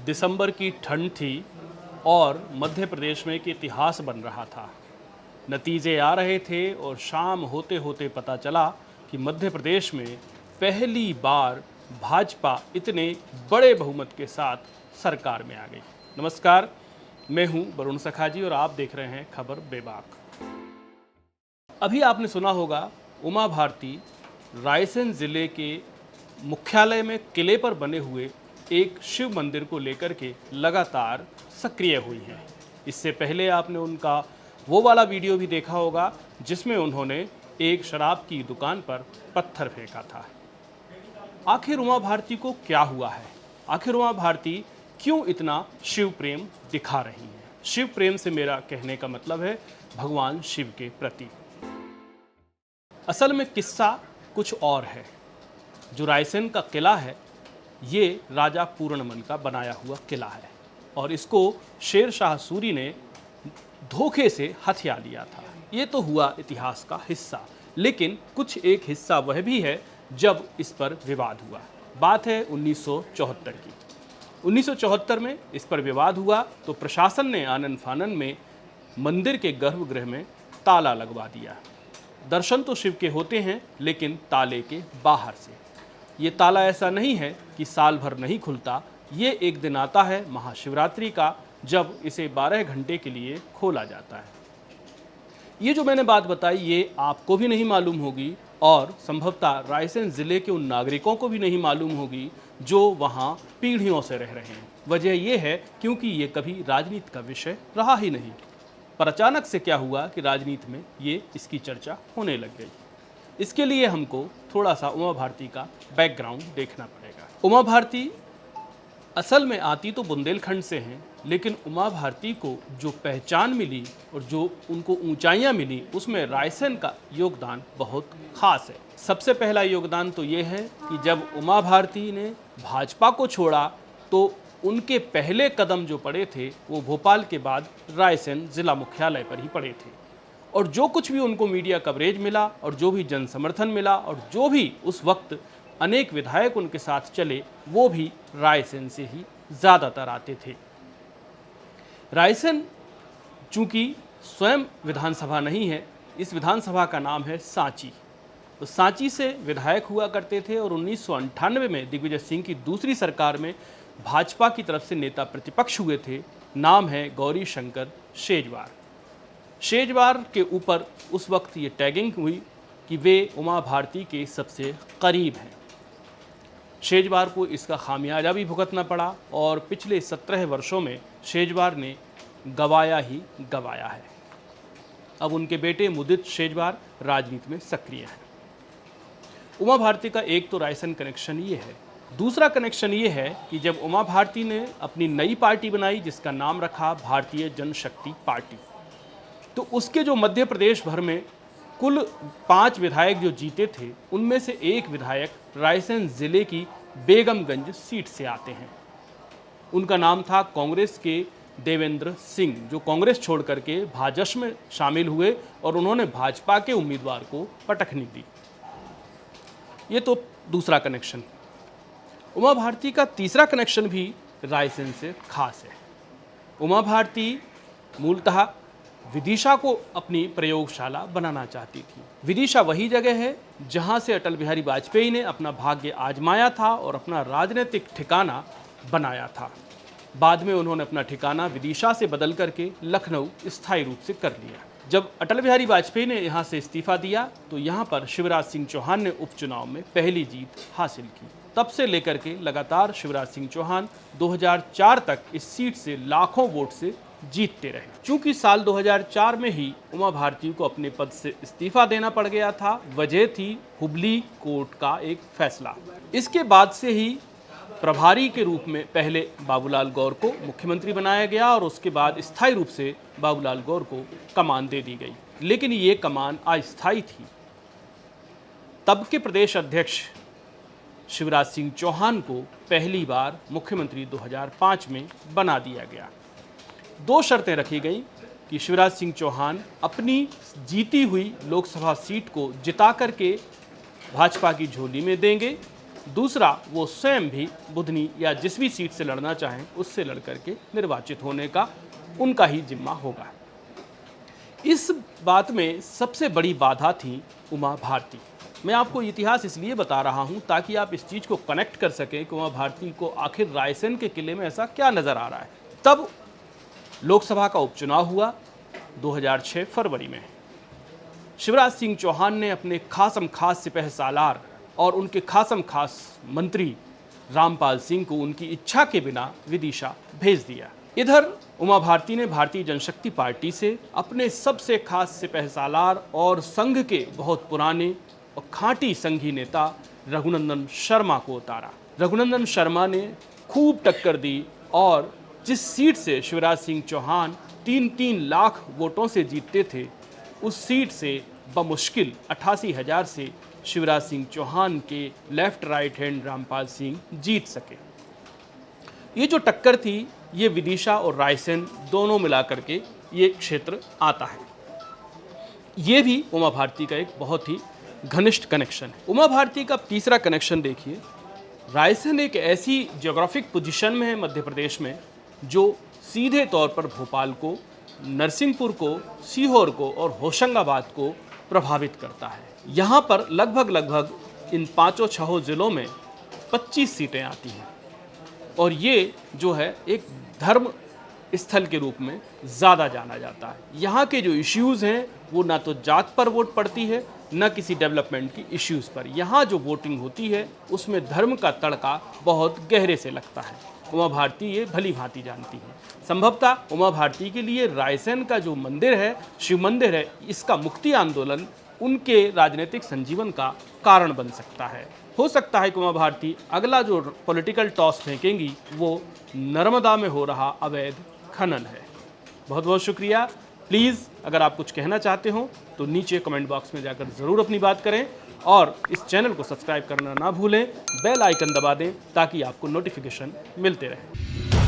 दिसंबर की ठंड थी और मध्य प्रदेश में एक इतिहास बन रहा था। नतीजे आ रहे थे और शाम होते होते पता चला कि मध्य प्रदेश में पहली बार भाजपा इतने बड़े बहुमत के साथ सरकार में आ गई। नमस्कार, मैं हूं वरुण सखाजी और आप देख रहे हैं खबर बेबाक। अभी आपने सुना होगा उमा भारती रायसेन जिले के मुख्यालय में किले पर बने हुए एक शिव मंदिर को लेकर के लगातार सक्रिय हुई हैं। इससे पहले आपने उनका वो वाला वीडियो भी देखा होगा जिसमें उन्होंने एक शराब की दुकान पर पत्थर फेंका था। आखिर उमा भारती को क्या हुआ है? आखिर उमा भारती क्यों इतना शिव प्रेम दिखा रही हैं? शिव प्रेम से मेरा कहने का मतलब है भगवान शिव के प्रति। असल में किस्सा कुछ और है। जो रायसेन का किला है ये राजा पूर्णमल का बनाया हुआ किला है और इसको शेर शाह सूरी ने धोखे से हथिया लिया था। ये तो हुआ इतिहास का हिस्सा, लेकिन कुछ एक हिस्सा वह भी है जब इस पर विवाद हुआ। बात है 1974 की। 1974 में इस पर विवाद हुआ तो प्रशासन ने आनन फानन में मंदिर के गर्भगृह में ताला लगवा दिया। दर्शन तो शिव के होते हैं लेकिन ताले के बाहर से। ये ताला ऐसा नहीं है कि साल भर नहीं खुलता, ये एक दिन आता है महाशिवरात्रि का जब इसे 12 घंटे के लिए खोला जाता है। ये जो मैंने बात बताई ये आपको भी नहीं मालूम होगी और संभवतः रायसेन ज़िले के उन नागरिकों को भी नहीं मालूम होगी जो वहाँ पीढ़ियों से रह रहे हैं। वजह यह है क्योंकि ये कभी राजनीति का विषय रहा ही नहीं। पर अचानक से क्या हुआ कि राजनीति में ये इसकी चर्चा होने लग गई। इसके लिए हमको थोड़ा सा उमा भारती का बैकग्राउंड देखना पड़ेगा। उमा भारती असल में आती तो बुंदेलखंड से हैं, लेकिन उमा भारती को जो पहचान मिली और जो उनको ऊंचाइयां मिली उसमें रायसेन का योगदान बहुत खास है। सबसे पहला योगदान तो ये है कि जब उमा भारती ने भाजपा को छोड़ा तो उनके पहले कदम जो पड़े थे वो भोपाल के बाद रायसेन जिला मुख्यालय पर ही पड़े थे और जो कुछ भी उनको मीडिया कवरेज मिला और जो भी जन समर्थन मिला और जो भी उस वक्त अनेक विधायक उनके साथ चले वो भी रायसेन से ही ज़्यादातर आते थे। रायसेन चूँकि स्वयं विधानसभा नहीं है, इस विधानसभा का नाम है सांची। तो सांची से विधायक हुआ करते थे और 1998 में दिग्विजय सिंह की दूसरी सरकार में भाजपा की तरफ से नेता प्रतिपक्ष हुए थे। नाम है गौरी शंकर शेजवार। शेजवार के ऊपर उस वक्त ये टैगिंग हुई कि वे उमा भारती के सबसे करीब हैं। शेजवार को इसका खामियाजा भी भुगतना पड़ा और पिछले 17 वर्षों में शेजवार ने गवाया ही गवाया है। अब उनके बेटे मुदित शेजवार राजनीति में सक्रिय हैं। उमा भारती का एक तो रायसेन कनेक्शन ये है। दूसरा कनेक्शन ये है कि जब उमा भारती ने अपनी नई पार्टी बनाई जिसका नाम रखा भारतीय जनशक्ति पार्टी, तो उसके जो मध्य प्रदेश भर में कुल 5 विधायक जो जीते थे उनमें से एक विधायक रायसेन जिले की बेगमगंज सीट से आते हैं। उनका नाम था कांग्रेस के देवेंद्र सिंह, जो कांग्रेस छोड़ करके भाजपा में शामिल हुए और उन्होंने भाजपा के उम्मीदवार को पटखनी दी। ये तो दूसरा कनेक्शन। उमा भारती का तीसरा कनेक्शन भी रायसेन से खास है। उमा भारती मूलतः विदिशा को अपनी प्रयोगशाला बनाना चाहती थी। विदिशा वही जगह है जहां से अटल बिहारी वाजपेयी ने अपना भाग्य आजमाया था और अपना राजनीतिक ठिकाना बनाया था। बाद में उन्होंने अपना ठिकाना विदिशा से बदल करके लखनऊ स्थायी रूप से कर लिया। जब अटल बिहारी वाजपेयी ने यहां से इस्तीफा दिया तो यहां पर शिवराज सिंह चौहान ने उपचुनाव में पहली जीत हासिल की। तब से लेकर के लगातार शिवराज सिंह चौहान 2004 तक इस सीट से लाखों वोट से जीतते रहे। चूंकि साल 2004 में ही उमा भारती को अपने पद से इस्तीफा देना पड़ गया था, वजह थी हुबली कोर्ट का एक फैसला। इसके बाद से ही प्रभारी के रूप में पहले बाबूलाल गौर को मुख्यमंत्री बनाया गया और उसके बाद स्थायी रूप से बाबूलाल गौर को कमान दे दी गई, लेकिन ये कमान अस्थायी थी। तब के प्रदेश अध्यक्ष शिवराज सिंह चौहान को पहली बार मुख्यमंत्री 2005 में बना दिया गया। 2 शर्तें रखी गई कि शिवराज सिंह चौहान अपनी जीती हुई लोकसभा सीट को जिता करके भाजपा की झोली में देंगे दूसरा, वो स्वयं भी बुधनी या जिस भी सीट से लड़ना चाहें उससे लड़ करके निर्वाचित होने का उनका ही जिम्मा होगा। इस बात में सबसे बड़ी बाधा थी उमा भारती। मैं आपको इतिहास इसलिए बता रहा हूं ताकि आप इस चीज़ को कनेक्ट कर सकें कि उमा भारती को आखिर रायसेन के किले में ऐसा क्या नज़र आ रहा है। तब लोकसभा का उपचुनाव हुआ 2006 फरवरी में। शिवराज सिंह चौहान ने अपने खासम खास सिपह सालार और उनके खासम खास मंत्री रामपाल सिंह को उनकी इच्छा के बिना विदिशा भेज दिया। इधर उमा भारती ने भारतीय जनशक्ति पार्टी से अपने सबसे खास सिपह सालार और संघ के बहुत पुराने और खांटी संघी नेता रघुनंदन शर्मा को उतारा। रघुनंदन शर्मा ने खूब टक्कर दी और जिस सीट से शिवराज सिंह चौहान 3-3 लाख वोटों से जीतते थे, उस सीट से बमुश्किल 88,000 से शिवराज सिंह चौहान के left right hand Rampal Singh जीत सके। ये जो टक्कर थी, ये विदिशा और रायसेन दोनों मिलाकर के ये क्षेत्र आता है। ये भी उमा भारती का एक बहुत ही घनिष्ठ कनेक्शन है। उमा भारती का तीसरा कनेक्शन देखिए, रायसेन एक ऐसी ज्योग्राफिक पोजीशन में है मध्य प्रदेश में जो सीधे तौर पर भोपाल को, नरसिंहपुर को, सीहोर को और होशंगाबाद को प्रभावित करता है। यहाँ पर लगभग इन 5-6 जिलों में 25 सीटें आती हैं और ये जो है एक धर्म स्थल के रूप में ज़्यादा जाना जाता है। यहाँ के जो इश्यूज़ हैं वो ना तो जात पर वोट पड़ती है, न किसी डेवलपमेंट की इश्यूज़ पर। यहाँ जो वोटिंग होती है उसमें धर्म का तड़का बहुत गहरे से लगता है। उमा भारती ये भली भांति जानती है। संभवतः उमा भारती के लिए रायसेन का जो मंदिर है, शिव मंदिर है, इसका मुक्ति आंदोलन उनके राजनीतिक संजीवन का कारण बन सकता है। हो सकता है कि उमा भारती अगला जो पॉलिटिकल टॉस फेंकेंगी वो नर्मदा में हो रहा अवैध खनन है। बहुत बहुत शुक्रिया। प्लीज़ अगर आप कुछ कहना चाहते हो तो नीचे कमेंट बॉक्स में जाकर ज़रूर अपनी बात करें और इस चैनल को सब्सक्राइब करना ना भूलें, बेल आइकन दबा दें ताकि आपको नोटिफिकेशन मिलते रहे।